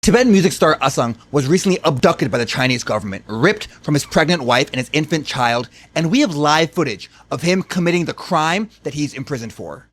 Tibetan music star Asang was recently abducted by the Chinese government, ripped from his pregnant wife and his infant child, and we have live footage of him committing the crime that he's imprisoned for.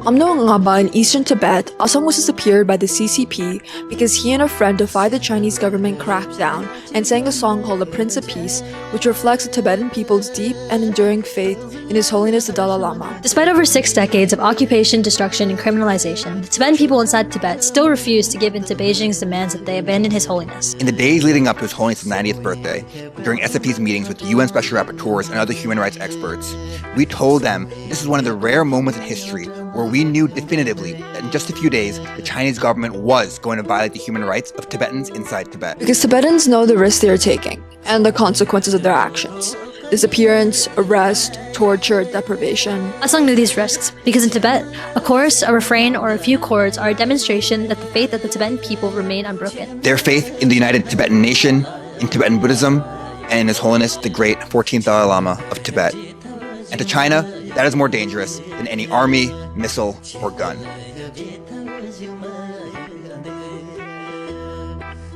From Ngaba in eastern Tibet, Asang was disappeared by the CCP because he and a friend defied the Chinese government crackdown and sang a song called The Prince of Peace, which reflects the Tibetan people's deep and enduring faith in His Holiness the Dalai Lama. Despite over 6 decades of occupation, destruction, and criminalization, the Tibetan people inside Tibet still refuse to give in to Beijing's demands that they abandon His Holiness. In the days leading up to His Holiness' 90th birthday, during SFP's meetings with UN Special Rapporteurs and other human rights experts, we told them this is one of the rare moments in history where we knew definitively that in just a few days, the Chinese government was going to violate the human rights of Tibetans inside Tibet. Because Tibetans know the risks they are taking and the consequences of their actions. Disappearance, arrest, torture, deprivation. Asang knew these risks because in Tibet, a chorus, a refrain, or a few chords are a demonstration that the faith of the Tibetan people remain unbroken. Their faith in the united Tibetan nation, in Tibetan Buddhism, and in His Holiness the great 14th Dalai Lama of Tibet. And to China, that is more dangerous than any army, missile, or gun.